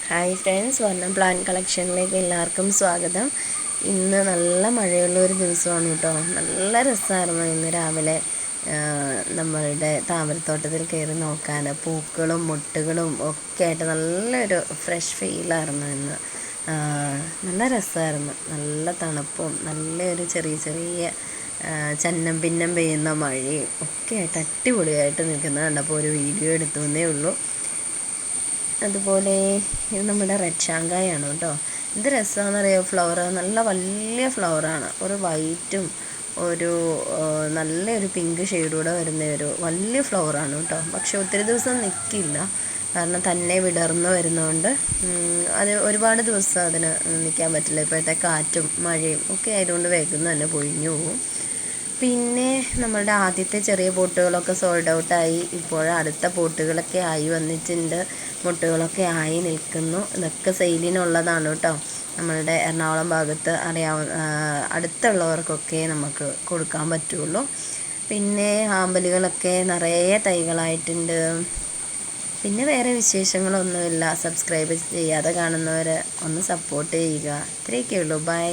Hi friends, വർണ്ണം plant കളക്ഷനിലേക്ക് എല്ലാവർക്കും സ്വാഗതം. ഇന്ന് നല്ല മഴയുള്ളൊരു ദിവസമാണ് കേട്ടോ. നല്ല രസമായിരുന്നു ഇന്ന് രാവിലെ നമ്മളുടെ താമരത്തോട്ടത്തിൽ കയറി നോക്കാൻ. പൂക്കളും മുട്ടുകളും ഒക്കെ ആയിട്ട് നല്ലൊരു ഫ്രഷ് ഫീലായിരുന്നു ഇന്ന്. നല്ല രസമായിരുന്നു. നല്ല തണുപ്പും നല്ലൊരു ചെറിയ ചെറിയ ചന്നം പിന്നം പെയ്യുന്ന മഴയും ഒക്കെ ആയിട്ട് അടിപൊളിയായിട്ട് നിൽക്കുന്നത് കണ്ടപ്പോൾ ഒരു വീഡിയോ എടുത്തു എന്നേ ഉള്ളൂ. അതുപോലെ ഇത് നമ്മുടെ റെഡ് ഷാങ്കായാണ് കേട്ടോ. എന്ത് രസമാണെന്നറിയോ, ഫ്ലവർ നല്ല വലിയ ഫ്ലവറാണ്. ഒരു വൈറ്റും ഒരു നല്ലൊരു പിങ്ക് ഷെയ്ഡൂടെ വരുന്ന ഒരു വലിയ ഫ്ലവറാണ് കേട്ടോ. പക്ഷെ ഒത്തിരി ദിവസം നിൽക്കില്ല, കാരണം തന്നെ വിടർന്ന് വരുന്നതുകൊണ്ട് അത് ഒരുപാട് ദിവസം അതിന് നിൽക്കാൻ പറ്റില്ല. ഇപ്പോഴത്തെ കാറ്റും മഴയും ഒക്കെ ആയതുകൊണ്ട് വേഗം തന്നെ പൊഴിഞ്ഞു പോകും. പിന്നെ നമ്മളുടെ ആദ്യത്തെ ചെറിയ പോട്ടുകളൊക്കെ സോൾഡ് ഔട്ടായി. ഇപ്പോൾ അടുത്ത പോട്ടുകളൊക്കെ ആയി വന്നിട്ടുണ്ട്, മുട്ടുകളൊക്കെ ആയി നിൽക്കുന്നു. ഇതൊക്കെ സെയിലിനുള്ളതാണ് കേട്ടോ. നമ്മളുടെ എറണാകുളം ഭാഗത്ത് അടുത്തുള്ളവർക്കൊക്കെ നമുക്ക് കൊടുക്കാൻ പറ്റുള്ളൂ. പിന്നെ ആമ്പലുകളൊക്കെ നിറയെ തൈകളായിട്ടുണ്ട്. പിന്നെ വേറെ വിശേഷങ്ങളൊന്നുമില്ല. സബ്സ്ക്രൈബ് ചെയ്യാതെ കാണുന്നവർ ഒന്ന് സപ്പോർട്ട് ചെയ്യുക. ഇത്രയൊക്കെ ഉള്ളൂ. ബൈ.